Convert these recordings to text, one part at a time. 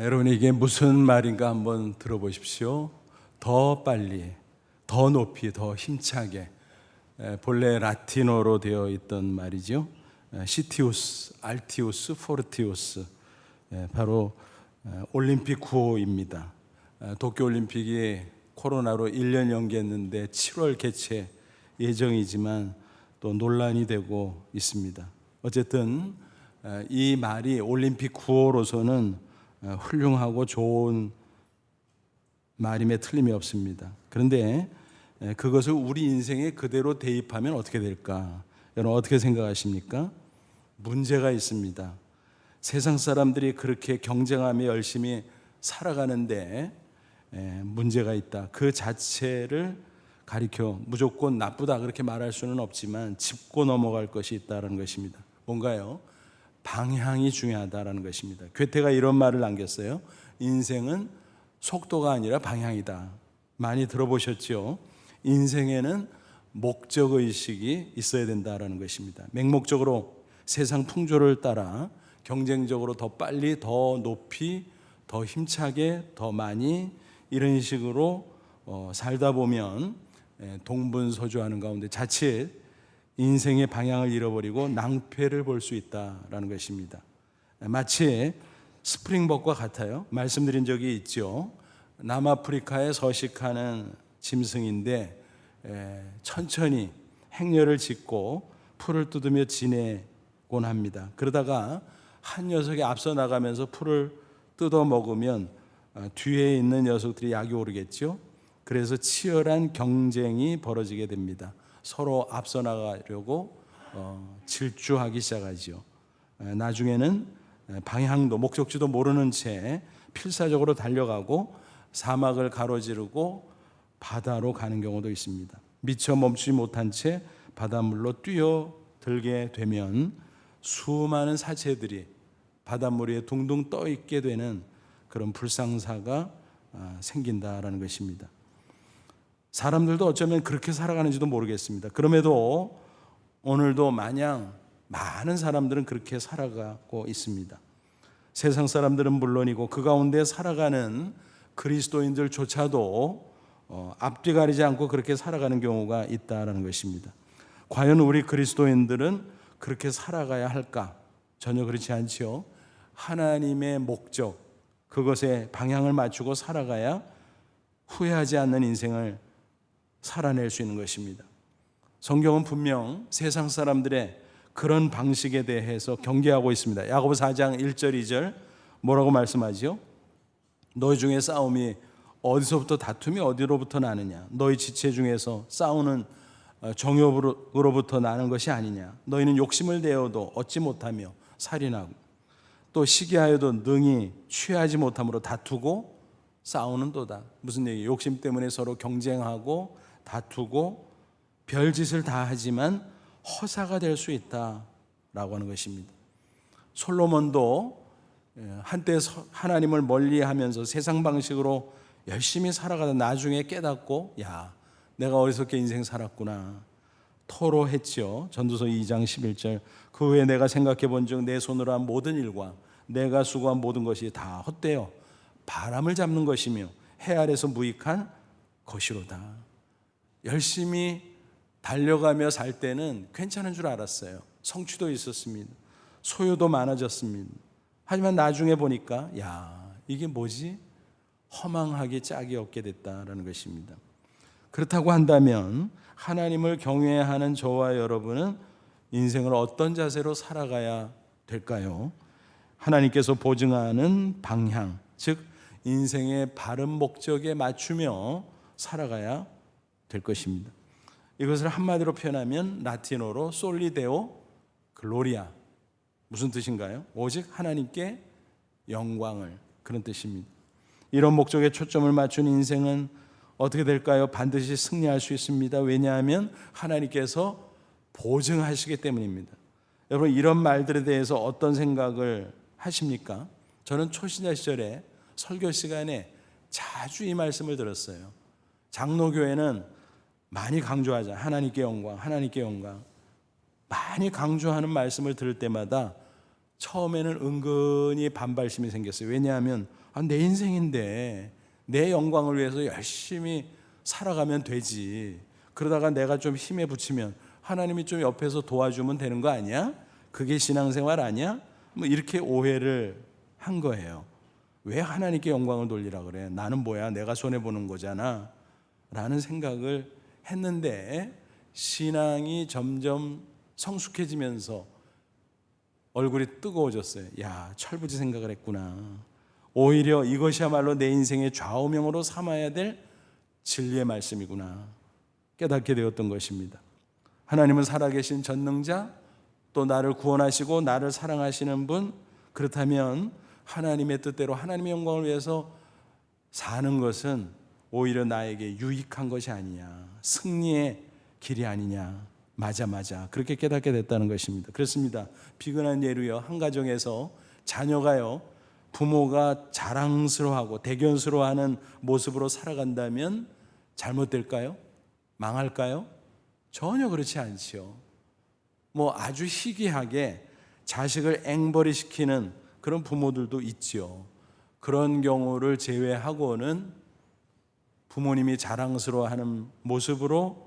여러분 이게 무슨 말인가 한번 들어보십시오. 더 빨리, 더 높이, 더 힘차게. 본래 라틴어로 되어 있던 말이죠. 시티우스, 알티우스, 포르티우스. 바로 올림픽 구호입니다. 도쿄올림픽이 코로나로 1년 연기했는데 7월 개최 예정이지만 또 논란이 되고 있습니다. 어쨌든 이 말이 올림픽 구호로서는 훌륭하고 좋은 말임에 틀림이 없습니다. 그런데 그것을 우리 인생에 그대로 대입하면 어떻게 될까? 여러분 어떻게 생각하십니까? 문제가 있습니다. 세상 사람들이 그렇게 경쟁하며 열심히 살아가는데 문제가 있다. 그 자체를 가리켜 무조건 나쁘다 그렇게 말할 수는 없지만 짚고 넘어갈 것이 있다는 것입니다. 뭔가요? 방향이 중요하다는 것입니다. 괴테가 이런 말을 남겼어요. 인생은 속도가 아니라 방향이다. 많이 들어보셨죠? 인생에는 목적의식이 있어야 된다는 것입니다. 맹목적으로 세상 풍조를 따라 경쟁적으로 더 빨리, 더 높이, 더 힘차게, 더 많이 이런 식으로 살다 보면 동분서주하는 가운데 자칫 인생의 방향을 잃어버리고 낭패를 볼 수 있다는 것입니다. 마치 스프링복과 같아요. 말씀드린 적이 있죠. 남아프리카에 서식하는 짐승인데 천천히 행렬을 짓고 풀을 뜯으며 지내곤 합니다. 그러다가 한 녀석이 앞서 나가면서 풀을 뜯어 먹으면 뒤에 있는 녀석들이 약이 오르겠죠. 그래서 치열한 경쟁이 벌어지게 됩니다. 서로 앞서 나가려고 질주하기 시작하죠. 나중에는 방향도 목적지도 모르는 채 필사적으로 달려가고 사막을 가로지르고 바다로 가는 경우도 있습니다. 미처 멈추지 못한 채 바닷물로 뛰어들게 되면 수많은 사체들이 바닷물 위에 둥둥 떠 있게 되는 그런 불상사가 생긴다라는 것입니다. 사람들도 어쩌면 그렇게 살아가는지도 모르겠습니다. 그럼에도 오늘도 마냥 많은 사람들은 그렇게 살아가고 있습니다. 세상 사람들은 물론이고 그 가운데 살아가는 그리스도인들조차도 앞뒤 가리지 않고 그렇게 살아가는 경우가 있다는 것입니다. 과연 우리 그리스도인들은 그렇게 살아가야 할까? 전혀 그렇지 않지요. 하나님의 목적, 그것에 방향을 맞추고 살아가야 후회하지 않는 인생을 살아낼 수 있는 것입니다. 성경은 분명 세상 사람들의 그런 방식에 대해서 경계하고 있습니다. 야고보 4장 1절 2절 뭐라고 말씀하지요? 너희 중에 싸움이 어디서부터 다툼이 어디로부터 나느냐? 너희 지체 중에서 싸우는 정욕으로부터 나는 것이 아니냐? 너희는 욕심을 내어도 얻지 못하며 살인하고 또 시기하여도 능히 취하지 못함으로 다투고 싸우는도다. 무슨 얘기예요? 욕심 때문에 서로 경쟁하고 다투고 별짓을 다 하지만 허사가 될 수 있다라고 하는 것입니다. 솔로몬도 한때 하나님을 멀리하면서 세상 방식으로 열심히 살아가다 나중에 깨닫고 야, 내가 어리석게 인생 살았구나 토로했죠. 전도서 2장 11절 그 후에 내가 생각해 본즉 내 손으로 한 모든 일과 내가 수고한 모든 것이 다 헛되어 바람을 잡는 것이며 해 아래서 무익한 것이로다. 열심히 달려가며 살 때는 괜찮은 줄 알았어요. 성취도 있었습니다. 소유도 많아졌습니다. 하지만 나중에 보니까 야, 이게 뭐지? 허망하게 짝이 없게 됐다라는 것입니다. 그렇다고 한다면 하나님을 경외하는 저와 여러분은 인생을 어떤 자세로 살아가야 될까요? 하나님께서 보증하는 방향, 즉 인생의 바른 목적에 맞추며 살아가야 될 것입니다. 이것을 한마디로 표현하면 라틴어로 솔리데오 글로리아, 무슨 뜻인가요? 오직 하나님께 영광을, 그런 뜻입니다. 이런 목적에 초점을 맞춘 인생은 어떻게 될까요? 반드시 승리할 수 있습니다. 왜냐하면 하나님께서 보증하시기 때문입니다. 여러분 이런 말들에 대해서 어떤 생각을 하십니까? 저는 초신자 시절에 설교 시간에 자주 이 말씀을 들었어요. 장로교회는 많이 강조하자. 하나님께 영광, 하나님께 영광. 많이 강조하는 말씀을 들을 때마다 처음에는 은근히 반발심이 생겼어요. 왜냐하면 내 인생인데 내 영광을 위해서 열심히 살아가면 되지. 그러다가 내가 좀 힘에 부치면 하나님이 좀 옆에서 도와주면 되는 거 아니야? 그게 신앙생활 아니야? 뭐 이렇게 오해를 한 거예요. 왜 하나님께 영광을 돌리라 그래? 나는 뭐야? 내가 손해보는 거잖아 라는 생각을 했는데, 신앙이 점점 성숙해지면서 얼굴이 뜨거워졌어요. 야, 철부지 생각을 했구나. 오히려 이것이야말로 내 인생의 좌우명으로 삼아야 될 진리의 말씀이구나 깨닫게 되었던 것입니다. 하나님은 살아계신 전능자, 또 나를 구원하시고 나를 사랑하시는 분, 그렇다면 하나님의 뜻대로 하나님의 영광을 위해서 사는 것은 오히려 나에게 유익한 것이 아니냐, 승리의 길이 아니냐. 맞아 그렇게 깨닫게 됐다는 것입니다. 그렇습니다. 비근한 예로요, 한 가정에서 자녀가요 부모가 자랑스러워하고 대견스러워하는 모습으로 살아간다면 잘못될까요? 망할까요? 전혀 그렇지 않지요. 뭐 아주 희귀하게 자식을 앵벌이시키는 그런 부모들도 있지요. 그런 경우를 제외하고는 부모님이 자랑스러워하는 모습으로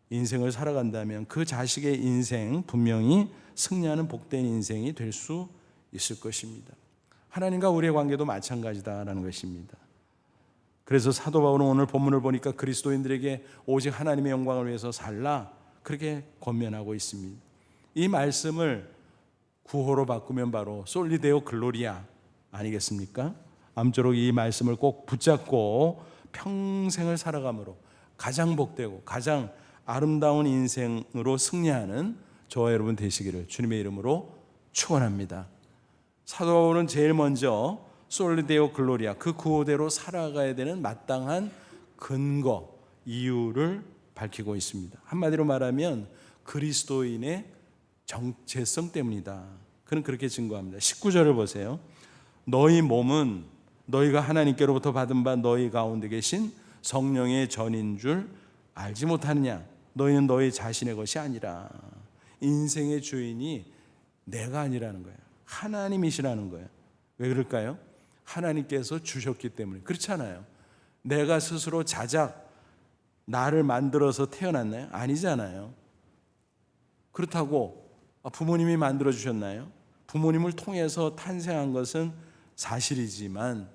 인생을 살아간다면 그 자식의 인생 분명히 승리하는 복된 인생이 될 수 있을 것입니다. 하나님과 우리의 관계도 마찬가지다라는 것입니다. 그래서 사도 바울은 오늘 본문을 보니까 그리스도인들에게 오직 하나님의 영광을 위해서 살라 그렇게 권면하고 있습니다. 이 말씀을 구호로 바꾸면 바로 솔리데오 글로리아 아니겠습니까? 아무쪼록 이 말씀을 꼭 붙잡고 평생을 살아감으로 가장 복되고 가장 아름다운 인생으로 승리하는 저와 여러분 되시기를 주님의 이름으로 축원합니다. 사도 바울은 제일 먼저 솔리데오 글로리아, 그 구호대로 살아가야 되는 마땅한 근거, 이유를 밝히고 있습니다. 한마디로 말하면 그리스도인의 정체성 때문이다. 그는 그렇게 증거합니다. 19절을 보세요. 너희 몸은 너희가 하나님께로부터 받은 바 너희 가운데 계신 성령의 전인 줄 알지 못하느냐? 너희는 너희 자신의 것이 아니라. 인생의 주인이 내가 아니라는 거예요. 하나님이시라는 거예요. 왜 그럴까요? 하나님께서 주셨기 때문에. 그렇잖아요. 내가 스스로 자작 나를 만들어서 태어났나요? 아니잖아요. 그렇다고 부모님이 만들어 주셨나요? 부모님을 통해서 탄생한 것은 사실이지만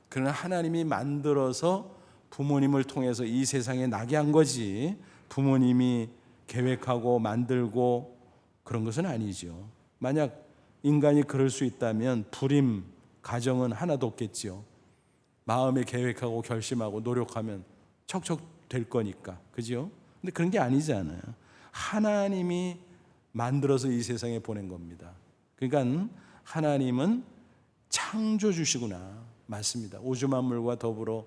그러나 하나님이 만들어서 부모님을 통해서 이 세상에 나게 한 거지, 부모님이 계획하고 만들고 그런 것은 아니죠. 만약 인간이 그럴 수 있다면 불임 가정은 하나도 없겠지요. 마음에 계획하고 결심하고 노력하면 척척 될 거니까. 그죠? 근데 그런 게 아니잖아요. 하나님이 만들어서 이 세상에 보낸 겁니다. 그러니까 하나님은 창조주시구나. 맞습니다. 우주 만물과 더불어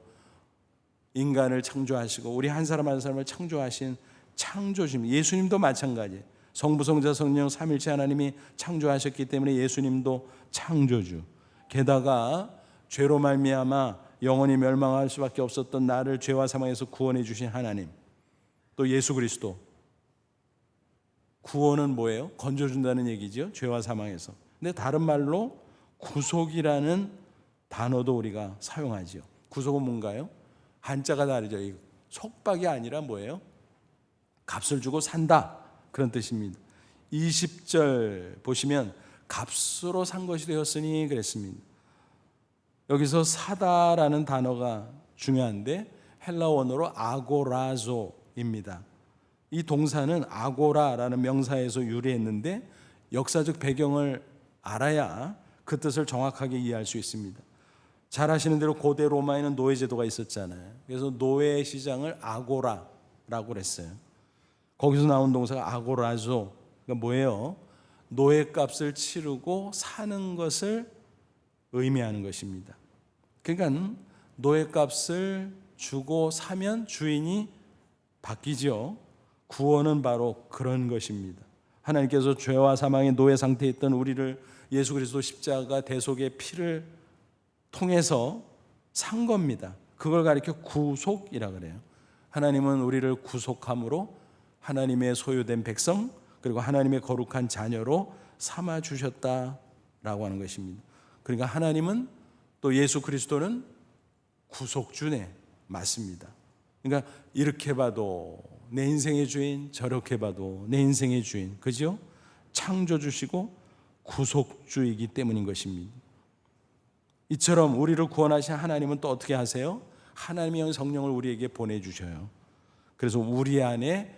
인간을 창조하시고 우리 한 사람 한 사람을 창조하신 창조주님. 예수님도 마찬가지. 성부, 성자, 성령 삼일체 하나님이 창조하셨기 때문에 예수님도 창조주. 게다가 죄로 말미암아 영원히 멸망할 수밖에 없었던 나를 죄와 사망에서 구원해 주신 하나님, 또 예수 그리스도. 구원은 뭐예요? 건져준다는 얘기죠. 죄와 사망에서. 근데 다른 말로 구속이라는 단어도 우리가 사용하죠. 구속은 뭔가요? 한자가 다르죠. 속박이 아니라 뭐예요? 값을 주고 산다, 그런 뜻입니다. 20절 보시면 값으로 산 것이 되었으니 그랬습니다. 여기서 사다라는 단어가 중요한데 헬라 원어로 아고라조입니다. 이 동사는 아고라라는 명사에서 유래했는데 역사적 배경을 알아야 그 뜻을 정확하게 이해할 수 있습니다. 잘 아시는 대로 고대 로마에는 노예제도가 있었잖아요. 그래서 노예 시장을 아고라라고 그랬어요. 거기서 나온 동사가 아고라조. 그러니까 뭐예요? 노예값을 치르고 사는 것을 의미하는 것입니다. 그러니까 노예값을 주고 사면 주인이 바뀌죠. 구원은 바로 그런 것입니다. 하나님께서 죄와 사망의 노예 상태에 있던 우리를 예수 그리스도 십자가 대속의 피를 통해서 산 겁니다. 그걸 가리켜 구속이라 그래요. 하나님은 우리를 구속함으로 하나님의 소유된 백성, 그리고 하나님의 거룩한 자녀로 삼아 주셨다 하는 것입니다. 그러니까 하나님은 또 예수 그리스도는 구속주네, 맞습니다. 그러니까 이렇게 봐도 내 인생의 주인, 저렇게 봐도 내 인생의 주인, 그죠? 창조주시고 구속주이기 때문인 것입니다. 이처럼 우리를 구원하신 하나님은 또 어떻게 하세요? 하나님의 성령을 우리에게 보내주셔요. 그래서 우리 안에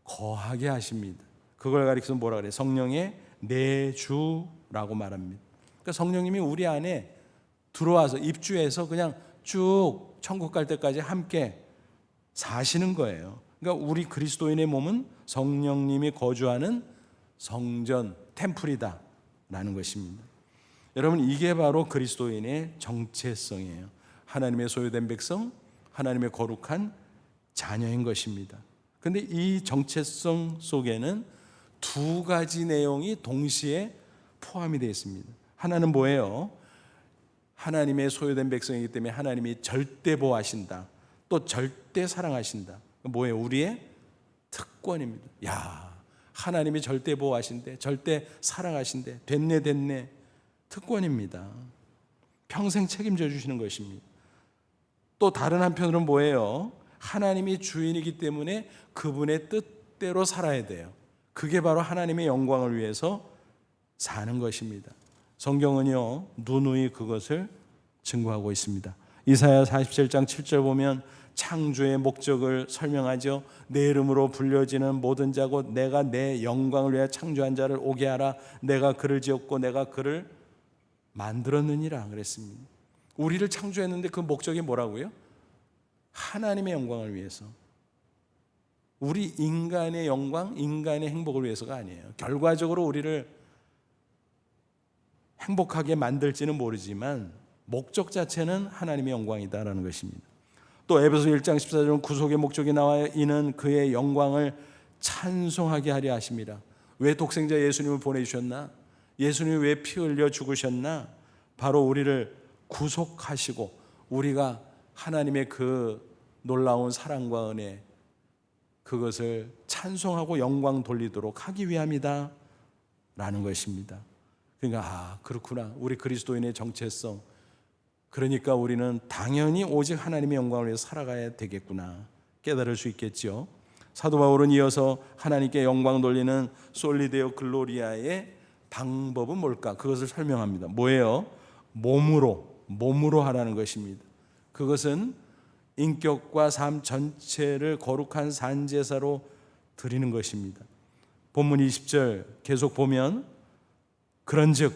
거하게 하십니다. 그걸 가리켜서 뭐라 그래요? 성령의 내주라고 말합니다. 그러니까 성령님이 우리 안에 들어와서 입주해서 그냥 쭉 천국 갈 때까지 함께 사시는 거예요. 그러니까 우리 그리스도인의 몸은 성령님이 거주하는 성전, 템플이다 라는 것입니다. 여러분, 이게 바로 그리스도인의 정체성이에요. 하나님의 소유된 백성, 하나님의 거룩한 자녀인 것입니다. 그런데 이 정체성 속에는 두 가지 내용이 동시에 포함이 되어 있습니다. 하나는 뭐예요? 하나님의 소유된 백성이기 때문에 하나님이 절대 보호하신다. 또 절대 사랑하신다. 뭐예요? 우리의 특권입니다. 야, 하나님이 절대 보호하신대, 절대 사랑하신대, 됐네. 특권입니다. 평생 책임져 주시는 것입니다. 또 다른 한편으로는 뭐예요? 하나님이 주인이기 때문에 그분의 뜻대로 살아야 돼요. 그게 바로 하나님의 영광을 위해서 사는 것입니다. 성경은요, 누누이 그것을 증거하고 있습니다. 이사야 47장 7절 보면 창조의 목적을 설명하죠. 내 이름으로 불려지는 모든 자고 내가 내 영광을 위해 창조한 자를 오게 하라. 내가 그를 지었고 내가 그를 만들었느니라 그랬습니다. 우리를 창조했는데 그 목적이 뭐라고요? 하나님의 영광을 위해서. 우리 인간의 영광, 인간의 행복을 위해서가 아니에요. 결과적으로 우리를 행복하게 만들지는 모르지만 목적 자체는 하나님의 영광이다라는 것입니다. 또 에베소 1장 14절은 구속의 목적이 나와요. 이는 그의 영광을 찬송하게 하려 하십니다. 왜 독생자 예수님을 보내주셨나? 예수님이 왜 피 흘려 죽으셨나? 바로 우리를 구속하시고 우리가 하나님의 그 놀라운 사랑과 은혜, 그것을 찬송하고 영광 돌리도록 하기 위함이다 라는 것입니다. 그러니까 그렇구나, 우리 그리스도인의 정체성, 그러니까 우리는 당연히 오직 하나님의 영광을 위해서 살아가야 되겠구나 깨달을 수 있겠죠. 사도 바울은 이어서 하나님께 영광 돌리는 솔리데오 글로리아의 방법은 뭘까? 그것을 설명합니다. 뭐예요? 몸으로 하라는 것입니다. 그것은 인격과 삶 전체를 거룩한 산제사로 드리는 것입니다. 본문 20절 계속 보면 그런즉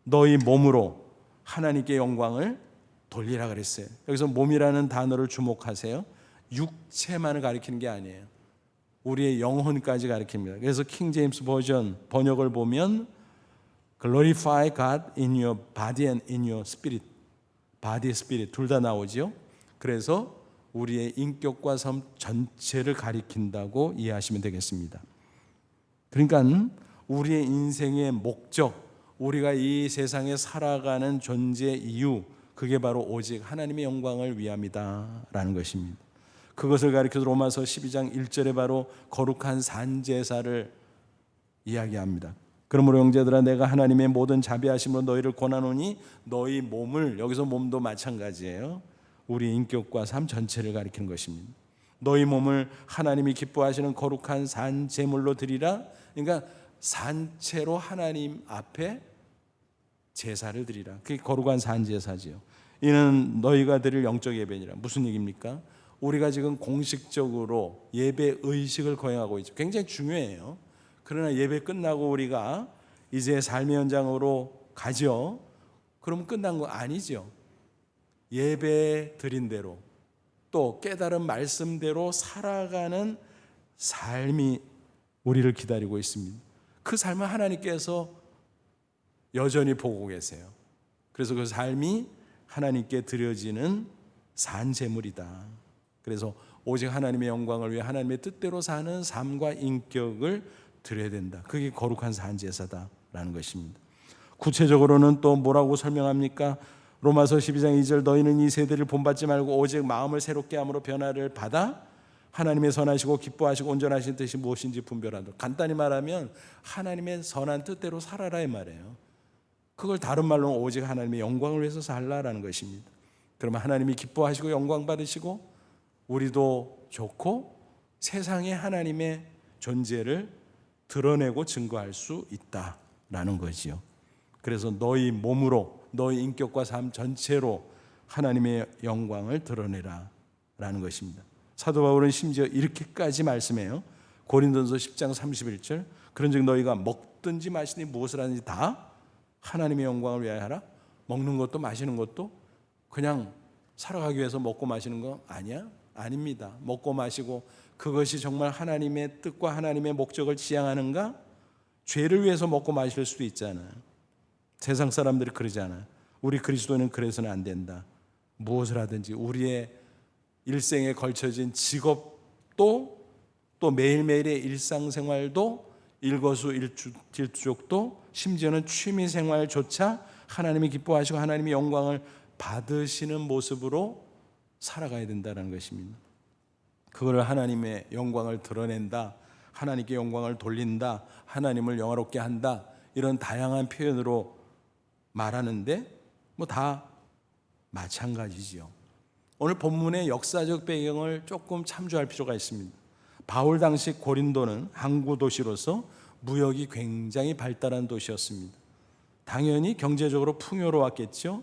너희 몸으로 하나님께 영광을 돌리라 그랬어요. 여기서 몸이라는 단어를 주목하세요. 육체만을 가리키는 게 아니에요. 우리의 영혼까지 가리킵니다. 그래서 킹 제임스 버전 번역을 보면 Glorify God in your body and in your spirit. body, spirit 둘 다 나오죠. 그래서 우리의 인격과 삶 전체를 가리킨다고 이해하시면 되겠습니다. 그러니까 우리의 인생의 목적, 우리가 이 세상에 살아가는 존재 이유, 그게 바로 오직 하나님의 영광을 위함이다 라는 것입니다. 그것을 가리켜서 로마서 12장 1절에 바로 거룩한 산제사를 이야기합니다. 그러므로 형제들아 내가 하나님의 모든 자비하심으로 너희를 권하노니 너희 몸을, 여기서 몸도 마찬가지예요. 우리 인격과 삶 전체를 가리키는 것입니다. 너희 몸을 하나님이 기뻐하시는 거룩한 산제물로 드리라. 그러니까 산채로 하나님 앞에 제사를 드리라. 그게 거룩한 산제사지요. 이는 너희가 드릴 영적 예배니라. 무슨 얘기입니까? 우리가 지금 공식적으로 예배 의식을 거행하고 있죠. 굉장히 중요해요. 그러나 예배 끝나고 우리가 이제 삶의 현장으로 가죠. 그럼 끝난 거 아니죠. 예배 드린 대로 또 깨달은 말씀대로 살아가는 삶이 우리를 기다리고 있습니다. 그 삶을 하나님께서 여전히 보고 계세요. 그래서 그 삶이 하나님께 드려지는 산제물이다. 그래서 오직 하나님의 영광을 위해 하나님의 뜻대로 사는 삶과 인격을 드려야 된다. 그게 거룩한 산제사다라는 것입니다. 구체적으로는 또 뭐라고 설명합니까? 로마서 12장 2절 너희는 이 세대를 본받지 말고 오직 마음을 새롭게 함으로 변화를 받아 하나님의 선하시고 기뻐하시고 온전하신 뜻이 무엇인지 분별하도록. 간단히 말하면 하나님의 선한 뜻대로 살아라 이 말이에요. 그걸 다른 말로는 오직 하나님의 영광을 위해서 살라라는 것입니다. 그러면 하나님이 기뻐하시고 영광 받으시고 우리도 좋고 세상에 하나님의 존재를 드러내고 증거할 수 있다라는 거지요. 그래서 너희 몸으로 너희 인격과 삶 전체로 하나님의 영광을 드러내라 라는 것입니다. 사도 바울은 심지어 이렇게까지 말씀해요. 고린도전서 10장 31절 그런즉 너희가 먹든지 마시든지 무엇을 하든지 다 하나님의 영광을 위하여 하라. 먹는 것도 마시는 것도 그냥 살아가기 위해서 먹고 마시는 거 아니야? 아닙니다. 먹고 마시고 그것이 정말 하나님의 뜻과 하나님의 목적을 지향하는가? 죄를 위해서 먹고 마실 수도 있잖아요. 세상 사람들이 그러잖아요. 우리 그리스도인은 그래서는 안 된다. 무엇을 하든지 우리의 일생에 걸쳐진 직업도 또 매일매일의 일상생활도 일거수일투족도 심지어는 취미생활조차 하나님이 기뻐하시고 하나님의 영광을 받으시는 모습으로 살아가야 된다는 것입니다. 그걸 하나님의 영광을 드러낸다, 하나님께 영광을 돌린다, 하나님을 영화롭게 한다, 이런 다양한 표현으로 말하는데 뭐 다 마찬가지죠. 오늘 본문의 역사적 배경을 조금 참조할 필요가 있습니다. 바울 당시 고린도는 항구 도시로서 무역이 굉장히 발달한 도시였습니다. 당연히 경제적으로 풍요로웠겠죠.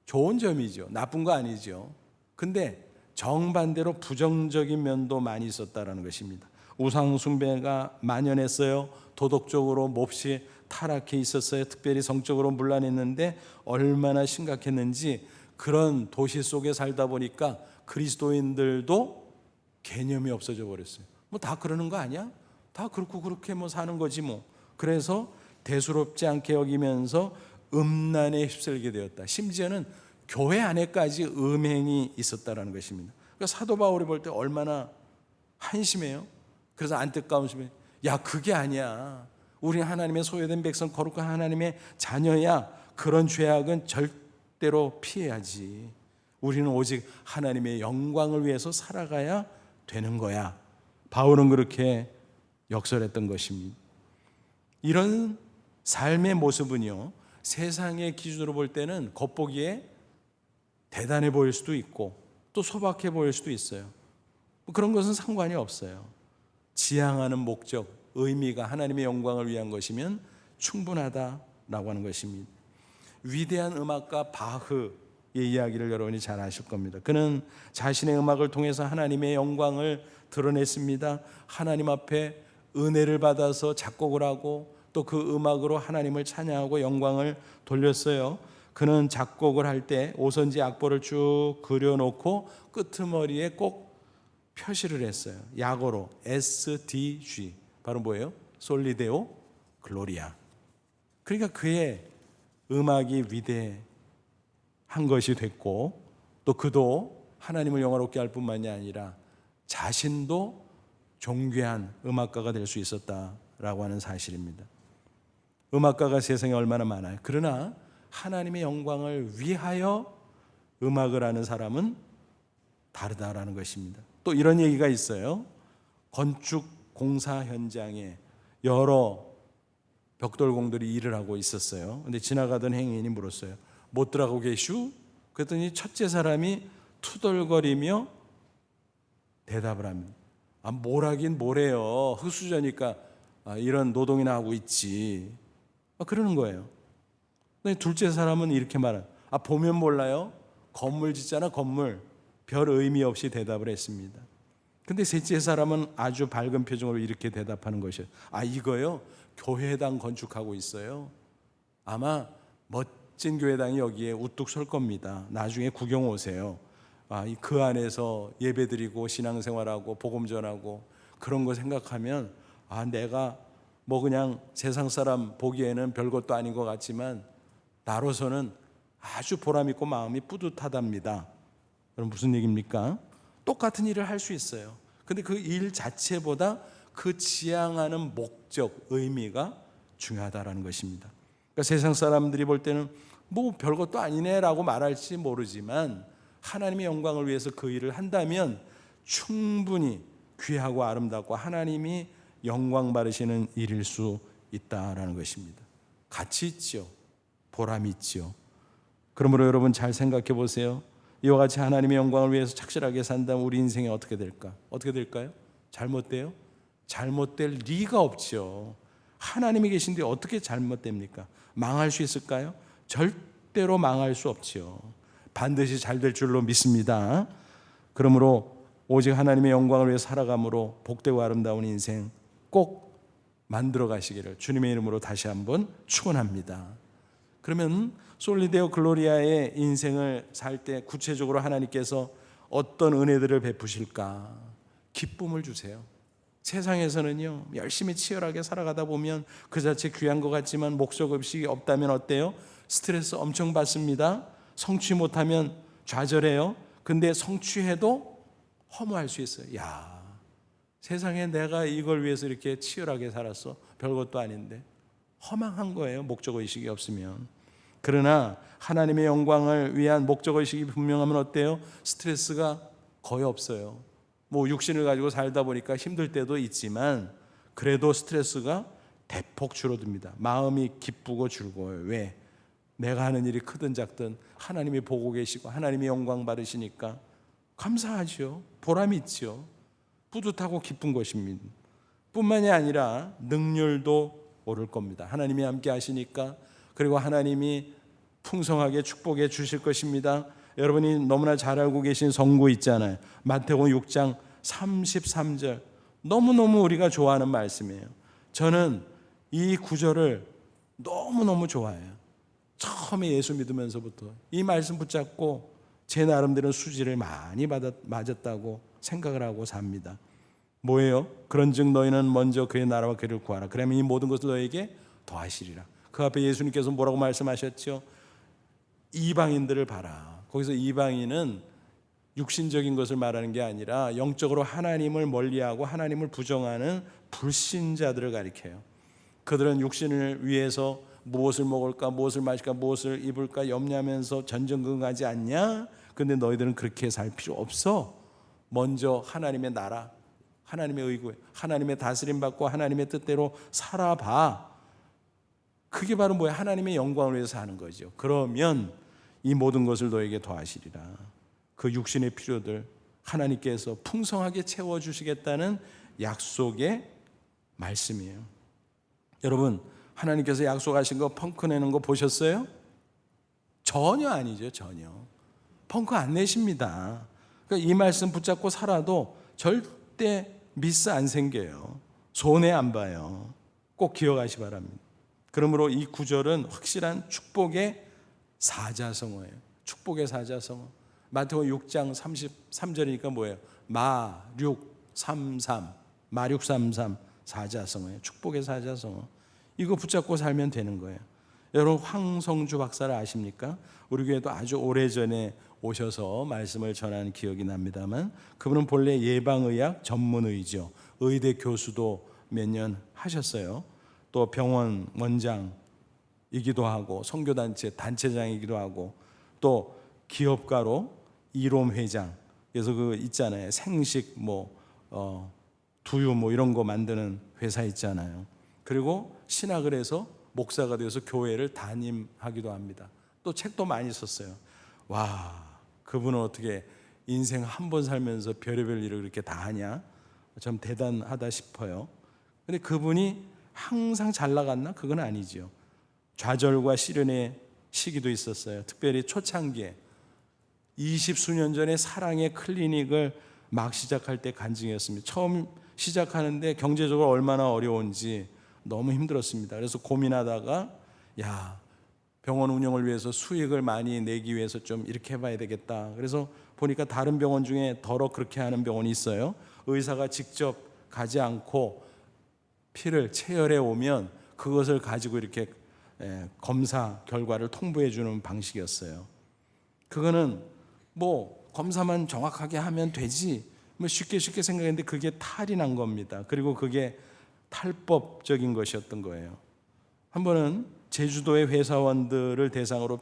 좋은 점이죠. 나쁜 거 아니죠. 근데 정반대로 부정적인 면도 많이 있었다는 것입니다. 우상 숭배가 만연했어요. 도덕적으로 몹시 타락해 있었어요. 특별히 성적으로 문란했는데 얼마나 심각했는지 그런 도시 속에 살다 보니까 그리스도인들도 개념이 없어져 버렸어요. 뭐 다 그러는 거 아니야? 다 그렇고 그렇게 뭐 사는 거지 뭐. 그래서 대수롭지 않게 여기면서 음란에 휩쓸게 되었다. 심지어는 교회 안에까지 음행이 있었다라는 것입니다. 그러니까 사도 바울이 볼 때 얼마나 한심해요. 그래서 안타까운 심에 야 그게 아니야. 우리는 하나님의 소유된 백성 거룩한 하나님의 자녀야. 그런 죄악은 절대로 피해야지. 우리는 오직 하나님의 영광을 위해서 살아가야 되는 거야. 바울은 그렇게 역설했던 것입니다. 이런 삶의 모습은요, 세상의 기준으로 볼 때는 겉보기에 대단해 보일 수도 있고 또 소박해 보일 수도 있어요. 그런 것은 상관이 없어요. 지향하는 목적, 의미가 하나님의 영광을 위한 것이면 충분하다라고 하는 것입니다. 위대한 음악가 바흐의 이야기를 여러분이 잘 아실 겁니다. 그는 자신의 음악을 통해서 하나님의 영광을 드러냈습니다. 하나님 앞에 은혜를 받아서 작곡을 하고 또 그 음악으로 하나님을 찬양하고 영광을 돌렸어요. 그는 작곡을 할 때 오선지 악보를 쭉 그려놓고 끄트머리에 꼭 표시를 했어요. 약어로 SDG, 바로 뭐예요? 솔리데오 글로리아. 그러니까 그의 음악이 위대한 것이 됐고 또 그도 하나님을 영화롭게 할 뿐만이 아니라 자신도 존귀한 음악가가 될 수 있었다라고 하는 사실입니다. 음악가가 세상에 얼마나 많아요. 그러나 하나님의 영광을 위하여 음악을 하는 사람은 다르다라는 것입니다. 또 이런 얘기가 있어요. 건축 공사 현장에 여러 벽돌공들이 일을 하고 있었어요. 근데 지나가던 행인이 물었어요. 못 들어가고 계슈? 그랬더니 첫째 사람이 투덜거리며 대답을 합니다. 아, 뭐라긴 뭐래요. 흙수저니까 이런 노동이나 하고 있지. 그러는 거예요. 근데 둘째 사람은 이렇게 말해요. 아, 보면 몰라요? 건물 짓잖아, 건물. 별 의미 없이 대답을 했습니다. 근데 셋째 사람은 아주 밝은 표정으로 이렇게 대답하는 것이에요. 아, 이거요? 교회당 건축하고 있어요. 아마 멋진 교회당이 여기에 우뚝 설 겁니다. 나중에 구경 오세요. 아, 그 안에서 예배드리고 신앙생활하고 복음 전하고 그런 거 생각하면 아, 내가 뭐 그냥 세상 사람 보기에는 별것도 아닌 것 같지만 나로서는 아주 보람있고 마음이 뿌듯하답니다. 그럼 무슨 얘기입니까? 똑같은 일을 할 수 있어요. 근데 그 일 자체보다 그 지향하는 목적, 의미가 중요하다라는 것입니다. 그러니까 세상 사람들이 볼 때는 뭐 별것도 아니네라고 말할지 모르지만 하나님의 영광을 위해서 그 일을 한다면 충분히 귀하고 아름답고 하나님이 영광 받으시는 일일 수 있다라는 것입니다. 같이 있죠. 보람이 있지요. 그러므로 여러분 잘 생각해 보세요. 이와 같이 하나님의 영광을 위해서 착실하게 산다면 우리 인생이 어떻게 될까? 어떻게 될까요? 잘못돼요? 잘못될 리가 없죠. 하나님이 계신데 어떻게 잘못됩니까? 망할 수 있을까요? 절대로 망할 수 없지요. 반드시 잘 될 줄로 믿습니다. 그러므로 오직 하나님의 영광을 위해 살아감으로 복되고 아름다운 인생 꼭 만들어 가시기를 주님의 이름으로 다시 한번 축원합니다. 그러면 솔리데오 글로리아의 인생을 살 때 구체적으로 하나님께서 어떤 은혜들을 베푸실까? 기쁨을 주세요. 세상에서는요, 열심히 치열하게 살아가다 보면 그 자체 귀한 것 같지만 목적 없이 없다면 어때요? 스트레스 엄청 받습니다. 성취 못하면 좌절해요. 근데 성취해도 허무할 수 있어요. 야, 세상에 내가 이걸 위해서 이렇게 치열하게 살았어. 별것도 아닌데. 허망한 거예요. 목적의식이 없으면. 그러나 하나님의 영광을 위한 목적의식이 분명하면 어때요? 스트레스가 거의 없어요. 뭐 육신을 가지고 살다 보니까 힘들 때도 있지만 그래도 스트레스가 대폭 줄어듭니다. 마음이 기쁘고 즐거워요. 왜? 내가 하는 일이 크든 작든 하나님이 보고 계시고 하나님이 영광 받으시니까 감사하죠. 보람이 있죠. 뿌듯하고 기쁜 것입니다. 뿐만이 아니라 능률도 오를 겁니다. 하나님이 함께 하시니까. 그리고 하나님이 풍성하게 축복해 주실 것입니다. 여러분이 너무나 잘 알고 계신 성구 있잖아요. 마태복음 6장 33절. 너무너무 우리가 좋아하는 말씀이에요. 저는 이 구절을 너무너무 좋아해요. 처음에 예수 믿으면서부터 이 말씀 붙잡고 제 나름대로 수지를 많이 맞았다고 생각을 하고 삽니다. 뭐예요? 그런즉 너희는 먼저 그의 나라와 그를 구하라. 그러면 이 모든 것을 너에게 더하시리라. 그 앞에 예수님께서 뭐라고 말씀하셨죠? 이방인들을 봐라. 거기서 이방인은 육신적인 것을 말하는 게 아니라 영적으로 하나님을 멀리하고 하나님을 부정하는 불신자들을 가리켜요. 그들은 육신을 위해서 무엇을 먹을까, 무엇을 마실까, 무엇을 입을까 염려하면서 전전긍긍하지 않냐? 근데 너희들은 그렇게 살 필요 없어. 먼저 하나님의 나라, 하나님의 의구, 하나님의 다스림 받고 하나님의 뜻대로 살아봐. 그게 바로 뭐야? 하나님의 영광을 위해서 하는 거죠. 그러면 이 모든 것을 너에게 더하시리라. 그 육신의 필요들 하나님께서 풍성하게 채워주시겠다는 약속의 말씀이에요. 여러분, 하나님께서 약속하신 거 펑크 내는 거 보셨어요? 전혀 아니죠. 전혀. 펑크 안 내십니다. 그러니까 이 말씀 붙잡고 살아도 절대 미스 안 생겨요. 손해 안 봐요. 꼭 기억하시 바랍니다. 그러므로 이 구절은 확실한 축복의 사자성어예요. 축복의 사자성어. 마태복음 6장 33절이니까 뭐예요? 마륙33 사자성어예요. 축복의 사자성어. 이거 붙잡고 살면 되는 거예요. 여러분 황성주 박사를 아십니까? 우리 교회도 아주 오래전에 오셔서 말씀을 전하는 기억이 납니다만 그분은 본래 예방의학 전문의죠. 의대 교수도 몇 년 하셨어요. 또 병원 원장이기도 하고 선교단체 단체장이기도 하고 또 기업가로 이롬 회장. 그래서 그 있잖아요. 생식 두유 이런 거 만드는 회사 있잖아요. 그리고 신학을 해서 목사가 되어서 교회를 담임하기도 합니다. 또 책도 많이 썼어요. 와, 그분은 어떻게 인생 한 번 살면서 별의별 일을 그렇게 다 하냐? 참 대단하다 싶어요. 근데 그분이 항상 잘 나갔나? 그건 아니죠. 좌절과 시련의 시기도 있었어요. 특별히 초창기에 20수년 전에 사랑의 클리닉을 막 시작할 때 간증이었습니다. 처음 시작하는데 경제적으로 얼마나 어려운지 너무 힘들었습니다. 그래서 고민하다가 병원 운영을 위해서 수익을 많이 내기 위해서 좀 이렇게 해봐야 되겠다. 그래서 보니까 다른 병원 중에 더러 그렇게 하는 병원이 있어요. 의사가 직접 가지 않고 피를 체열해 오면 그것을 가지고 이렇게 검사 결과를 통보해 주는 방식이었어요. 그거는 검사만 정확하게 하면 되지 쉽게 생각했는데 그게 탈이 난 겁니다. 그리고 그게 탈법적인 것이었던 거예요. 한 번은 제주도의 회사원들을 대상으로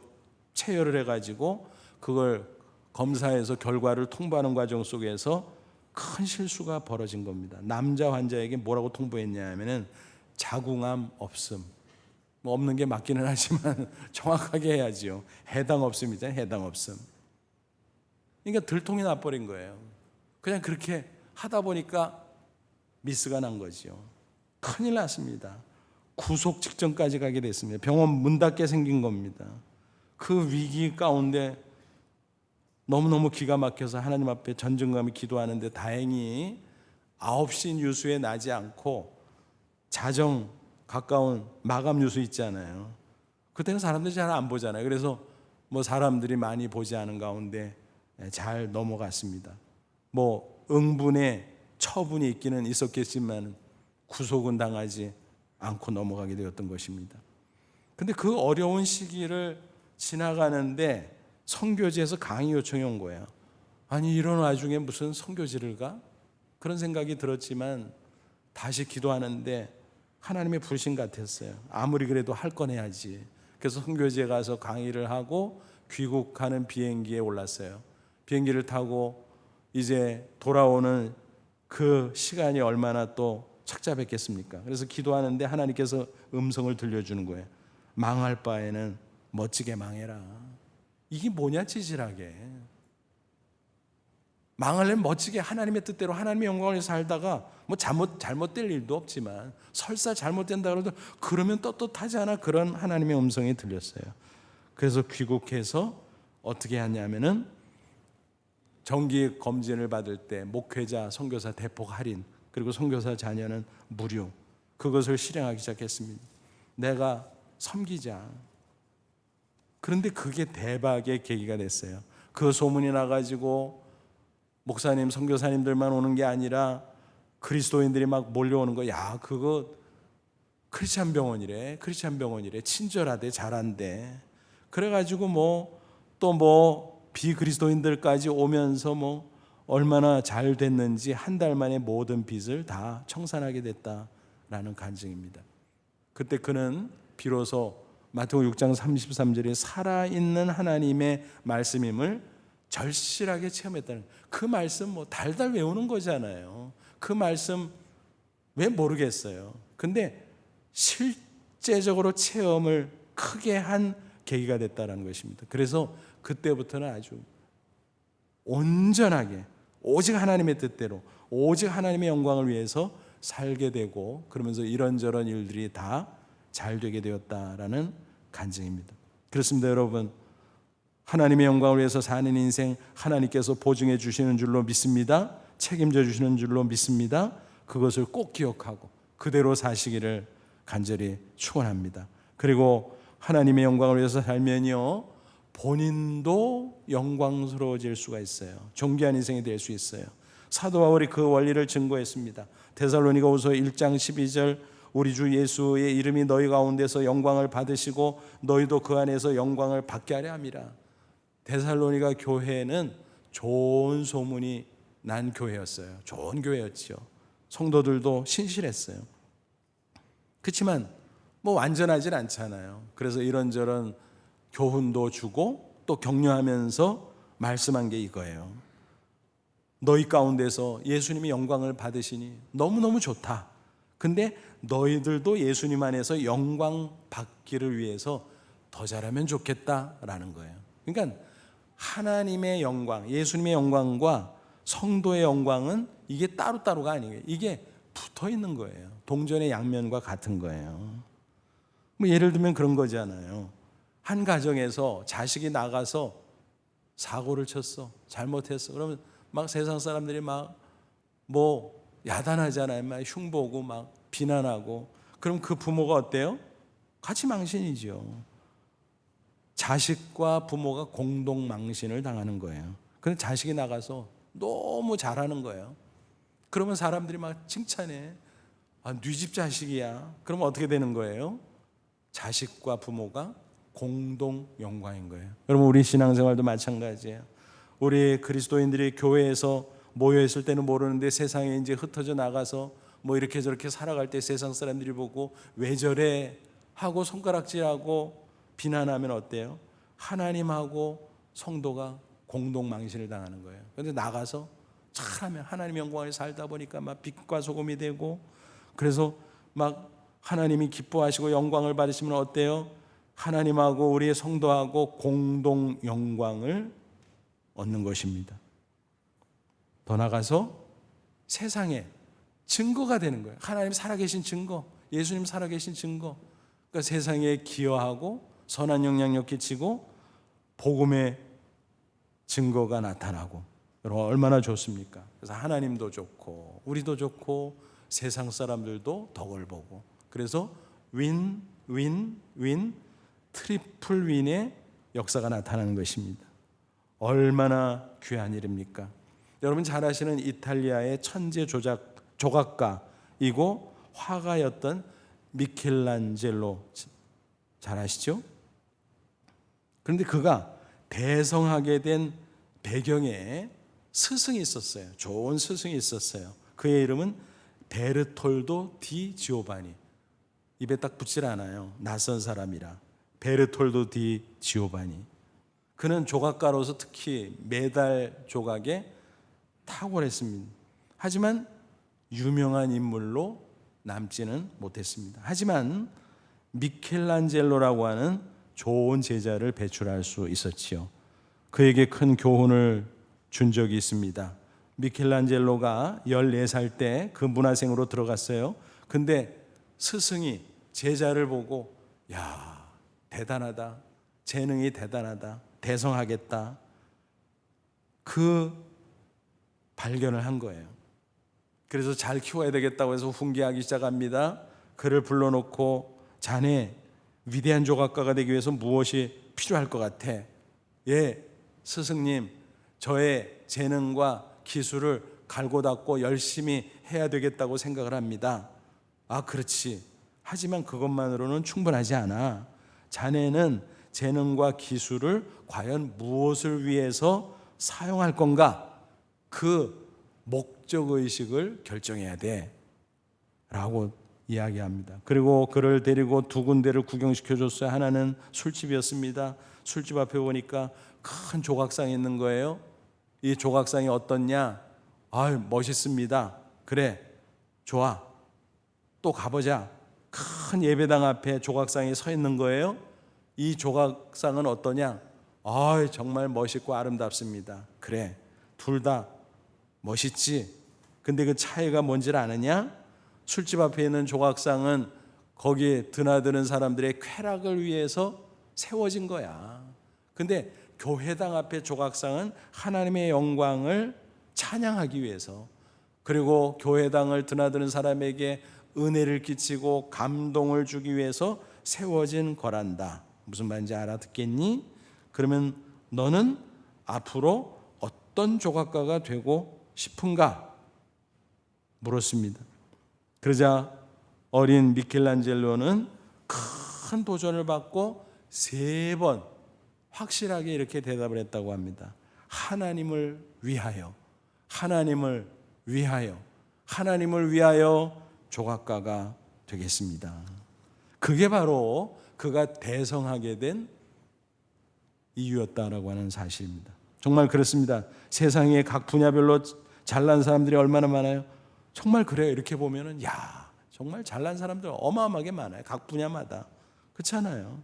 체열을 해가지고 그걸 검사해서 결과를 통보하는 과정 속에서 큰 실수가 벌어진 겁니다. 남자 환자에게 뭐라고 통보했냐 하면은 자궁암 없음. 뭐 없는 게 맞기는 하지만 정확하게 해야지요. 해당 없음이죠. 해당 없음. 그러니까 들통이 나버린 거예요. 그냥 그렇게 하다 보니까 미스가 난 거죠. 큰일 났습니다. 구속 직전까지 가게 됐습니다. 병원 문 닫게 생긴 겁니다. 그 위기 가운데 너무너무 기가 막혀서 하나님 앞에 전전감이 기도하는데 다행히 9시 뉴스에 나지 않고 자정 가까운 마감 뉴스 있잖아요. 그때는 사람들이 잘 안 보잖아요. 그래서 뭐 사람들이 많이 보지 않은 가운데 잘 넘어갔습니다. 뭐 응분의 처분이 있기는 있었겠지만 구속은 당하지 않고 넘어가게 되었던 것입니다. 근데 그 어려운 시기를 지나가는데 선교지에서 강의 요청이 온 거예요. 아니 이런 와중에 무슨 선교지를 가? 그런 생각이 들었지만 다시 기도하는데 하나님의 불신 같았어요. 아무리 그래도 할 건 해야지. 그래서 선교지에 가서 강의를 하고 귀국하는 비행기에 올랐어요. 비행기를 타고 이제 돌아오는 그 시간이 얼마나 또 착잡했겠습니까? 그래서 기도하는데 하나님께서 음성을 들려주는 거예요. 망할 바에는 멋지게 망해라. 이게 뭐냐 찌질하게. 망하려면 멋지게 하나님의 뜻대로 하나님의 영광을 위해서 살다가 뭐 잘못될 일도 없지만 설사 잘못된다 그래도 그러면 떳떳하지 않아. 그런 하나님의 음성이 들렸어요. 그래서 귀국해서 어떻게 하냐면은 정기 검진을 받을 때 목회자, 선교사 대폭 할인, 그리고 선교사 자녀는 무료, 그것을 실행하기 시작했습니다. 내가 섬기자. 그런데 그게 대박의 계기가 됐어요. 그 소문이 나가지고 목사님, 선교사님들만 오는 게 아니라 그리스도인들이 막 몰려오는 거. 야, 그거 크리스찬 병원이래. 크리스찬 병원이래. 친절하대, 잘한대. 그래가지고 또 비그리스도인들까지 오면서 얼마나 잘 됐는지 한 달 만에 모든 빚을 다 청산하게 됐다라는 간증입니다. 그때 그는 비로소 마태복음 6장 33절에 살아있는 하나님의 말씀임을 절실하게 체험했다는, 그 말씀 달달 외우는 거잖아요. 그 말씀 왜 모르겠어요. 근데 실제적으로 체험을 크게 한 계기가 됐다는 것입니다. 그래서 그때부터는 아주 온전하게 오직 하나님의 뜻대로 오직 하나님의 영광을 위해서 살게 되고, 그러면서 이런저런 일들이 다 잘 되게 되었다라는 간증입니다. 그렇습니다, 여러분. 하나님의 영광을 위해서 사는 인생 하나님께서 보증해 주시는 줄로 믿습니다. 책임져 주시는 줄로 믿습니다. 그것을 꼭 기억하고 그대로 사시기를 간절히 축원합니다. 그리고 하나님의 영광을 위해서 살면요, 본인도 영광스러워질 수가 있어요. 존귀한 인생이 될 수 있어요. 사도 바울이 그 원리를 증거했습니다. 데살로니가후서 1장 12절, 우리 주 예수의 이름이 너희 가운데서 영광을 받으시고 너희도 그 안에서 영광을 받게 하려 함이라. 데살로니가 교회는 좋은 소문이 난 교회였어요. 좋은 교회였죠. 성도들도 신실했어요. 그렇지만 완전하진 않잖아요. 그래서 이런저런 교훈도 주고 또 격려하면서 말씀한 게 이거예요. 너희 가운데서 예수님이 영광을 받으시니 너무너무 좋다. 근데 너희들도 예수님 안에서 영광 받기를 위해서 더 잘하면 좋겠다라는 거예요. 그러니까 하나님의 영광, 예수님의 영광과 성도의 영광은 이게 따로따로가 아니에요. 이게 붙어 있는 거예요. 동전의 양면과 같은 거예요. 예를 들면 그런 거잖아요. 한 가정에서 자식이 나가서 사고를 쳤어. 잘못했어. 그러면 막 세상 사람들이 야단하잖아요. 막 흉보고 막 비난하고. 그럼 그 부모가 어때요? 같이 망신이죠. 자식과 부모가 공동 망신을 당하는 거예요. 그런데 자식이 나가서 너무 잘하는 거예요. 그러면 사람들이 막 칭찬해. 네 집 자식이야. 그러면 어떻게 되는 거예요? 자식과 부모가 공동 영광인 거예요. 여러분, 우리 신앙생활도 마찬가지예요. 우리 그리스도인들이 교회에서 모여있을 때는 모르는데 세상에 이제 흩어져 나가서 이렇게 저렇게 살아갈 때 세상 사람들이 보고 왜 저래 하고 손가락질하고 비난하면 어때요? 하나님하고 성도가 공동 망신을 당하는 거예요. 그런데 나가서 잘하면 하나님 영광을 살다 보니까 막 빛과 소금이 되고, 그래서 막 하나님이 기뻐하시고 영광을 받으시면 어때요? 하나님하고 우리의 성도하고 공동 영광을 얻는 것입니다. 더 나아가서 세상에 증거가 되는 거예요. 하나님 살아계신 증거, 예수님 살아계신 증거. 그러니까 세상에 기여하고 선한 영향력 끼치고 복음의 증거가 나타나고, 여러분 얼마나 좋습니까? 그래서 하나님도 좋고 우리도 좋고 세상 사람들도 덕을 보고, 그래서 윈, 윈, 윈, 트리플 윈의 역사가 나타나는 것입니다. 얼마나 귀한 일입니까? 여러분 잘 아시는 이탈리아의 천재 조각가이고 화가였던 미켈란젤로 잘 아시죠? 그런데 그가 대성하게 된 배경에 스승이 있었어요. 좋은 스승이 있었어요. 그의 이름은 베르톨도 디 지오바니. 입에 딱 붙질 않아요. 낯선 사람이라. 베르톨도 디 지오바니. 그는 조각가로서 특히 메달 조각에 탁월했습니다. 하지만 유명한 인물로 남지는 못했습니다. 하지만 미켈란젤로라고 하는 좋은 제자를 배출할 수 있었지요. 그에게 큰 교훈을 준 적이 있습니다. 미켈란젤로가 14살 때 그 문화생으로 들어갔어요. 근데 스승이 제자를 보고 야, 대단하다. 재능이 대단하다. 대성하겠다. 그 발견을 한 거예요. 그래서 잘 키워야 되겠다고 해서 훈계하기 시작합니다. 그를 불러놓고 자네 위대한 조각가가 되기 위해서 무엇이 필요할 것 같아? 예, 스승님, 저의 재능과 기술을 갈고 닦고 열심히 해야 되겠다고 생각을 합니다. 아, 그렇지. 하지만 그것만으로는 충분하지 않아. 자네는 재능과 기술을 과연 무엇을 위해서 사용할 건가? 그 목적의식을 결정해야 돼 라고 이야기합니다. 그리고 그를 데리고 두 군데를 구경시켜줬어요. 하나는 술집이었습니다. 술집 앞에 보니까 큰 조각상이 있는 거예요. 이 조각상이 어떻냐? 아유, 멋있습니다. 그래, 좋아. 또 가보자. 큰 예배당 앞에 조각상이 서 있는 거예요. 이 조각상은 어떠냐? 아유, 정말 멋있고 아름답습니다. 그래, 둘 다 멋있지. 근데 그 차이가 뭔지를 아느냐? 술집 앞에 있는 조각상은 거기에 드나드는 사람들의 쾌락을 위해서 세워진 거야. 근데 교회당 앞에 조각상은 하나님의 영광을 찬양하기 위해서, 그리고 교회당을 드나드는 사람에게 은혜를 끼치고 감동을 주기 위해서 세워진 거란다. 무슨 말인지 알아듣겠니? 그러면 너는 앞으로 어떤 조각가가 되고 싶은가? 물었습니다. 그러자 어린 미켈란젤로는 큰 도전을 받고 3번 확실하게 이렇게 대답을 했다고 합니다. 하나님을 위하여, 하나님을 위하여, 하나님을 위하여 조각가가 되겠습니다. 그게 바로 그가 대성하게 된 이유였다라고 하는 사실입니다. 정말 그렇습니다. 세상에 각 분야별로 잘난 사람들이 얼마나 많아요. 정말 그래요. 이렇게 보면은 야, 정말 잘난 사람들 어마어마하게 많아요. 각 분야마다. 그렇잖아요.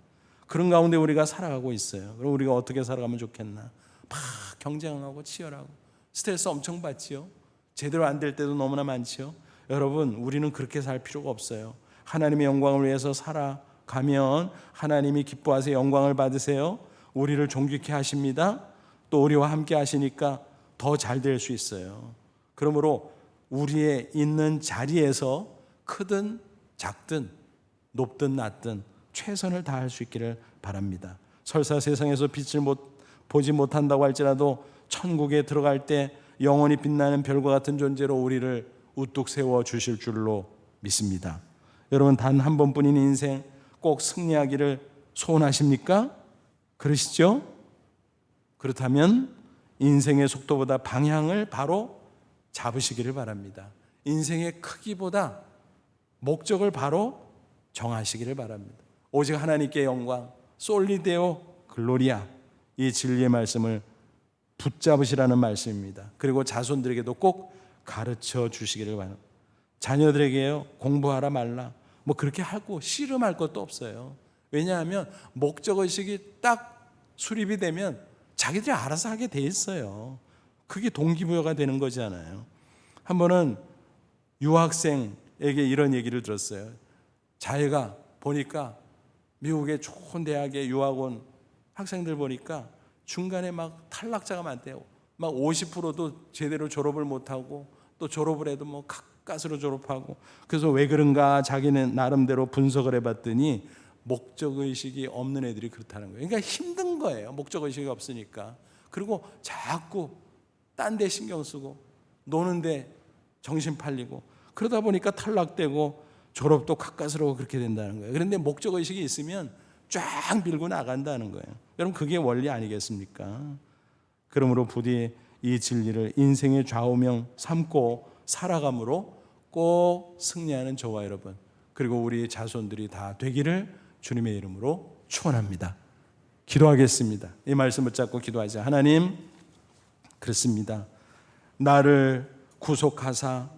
그런 가운데 우리가 살아가고 있어요. 그럼 우리가 어떻게 살아가면 좋겠나? 막 경쟁하고 치열하고 스트레스 엄청 받지요. 제대로 안 될 때도 너무나 많지요. 여러분, 우리는 그렇게 살 필요가 없어요. 하나님의 영광을 위해서 살아가면 하나님이 기뻐하세요. 영광을 받으세요. 우리를 존귀케 하십니다. 또 우리와 함께 하시니까 더 잘 될 수 있어요. 그러므로 우리의 있는 자리에서 크든 작든 높든 낮든 최선을 다할 수 있기를 바랍니다. 설사 세상에서 빛을 보지 못한다고 할지라도 천국에 들어갈 때 영원히 빛나는 별과 같은 존재로 우리를 우뚝 세워 주실 줄로 믿습니다. 여러분, 단 한 번뿐인 인생 꼭 승리하기를 소원하십니까? 그러시죠? 그렇다면 인생의 속도보다 방향을 바로 잡으시기를 바랍니다. 인생의 크기보다 목적을 바로 정하시기를 바랍니다. 오직 하나님께 영광, 솔리데오 글로리아, 이 진리의 말씀을 붙잡으시라는 말씀입니다. 그리고 자손들에게도 꼭 가르쳐 주시기를 바랍니다. 자녀들에게요, 공부하라 말라. 뭐 그렇게 하고 씨름할 것도 없어요. 왜냐하면 목적의식이 딱 수립이 되면 자기들이 알아서 하게 돼 있어요. 그게 동기부여가 되는 거잖아요. 한 번은 유학생에게 이런 얘기를 들었어요. 자기가 보니까 미국의 좋은 대학에 유학 온 학생들 보니까 중간에 막 탈락자가 많대요. 막 50%도 제대로 졸업을 못하고 또 졸업을 해도 뭐 가까스로 졸업하고. 그래서 왜 그런가 자기는 나름대로 분석을 해봤더니 목적의식이 없는 애들이 그렇다는 거예요. 그러니까 힘든 거예요. 목적의식이 없으니까. 그리고 자꾸 딴 데 신경 쓰고 노는데 정신 팔리고 그러다 보니까 탈락되고 졸업도 가까스로 그렇게 된다는 거예요. 그런데 목적의식이 있으면 쫙 밀고 나간다는 거예요. 여러분 그게 원리 아니겠습니까? 그러므로 부디 이 진리를 인생의 좌우명 삼고 살아감으로 꼭 승리하는 저와 여러분 그리고 우리 자손들이 다 되기를 주님의 이름으로 축원합니다. 기도하겠습니다. 이 말씀 붙잡고 기도하자. 하나님, 그렇습니다. 나를 구속하사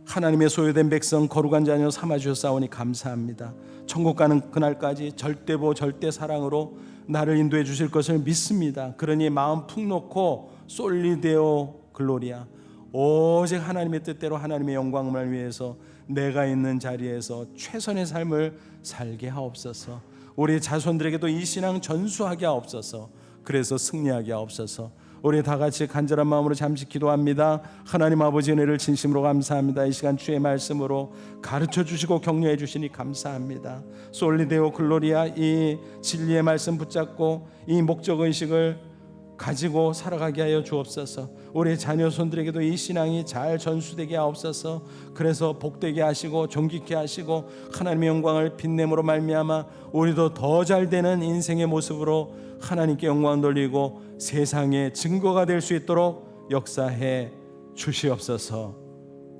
하나님의 소유된 백성 거룩한 자녀 삼아주셨사오니 감사합니다. 천국 가는 그날까지 절대보 절대 사랑으로 나를 인도해 주실 것을 믿습니다. 그러니 마음 푹 놓고 솔리데오 글로리아, 오직 하나님의 뜻대로 하나님의 영광을 위해서 내가 있는 자리에서 최선의 삶을 살게 하옵소서. 우리 자손들에게도 이 신앙 전수하게 하옵소서. 그래서 승리하게 하옵소서. 우리 다 같이 간절한 마음으로 잠시 기도합니다. 하나님 아버지 은혜를 진심으로 감사합니다. 이 시간 주의 말씀으로 가르쳐 주시고 격려해 주시니 감사합니다. 솔리데오 글로리아, 이 진리의 말씀 붙잡고 이 목적의식을 가지고 살아가게 하여 주옵소서. 우리 자녀 손들에게도 이 신앙이 잘 전수되게 하옵소서. 그래서 복되게 하시고 존귀케 하시고 하나님의 영광을 빛냄으로 말미암아 우리도 더 잘되는 인생의 모습으로 하나님께 영광 돌리고 세상에 증거가 될 수 있도록 역사해 주시옵소서.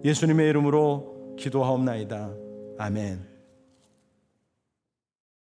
예수님의 이름으로 기도하옵나이다. 아멘.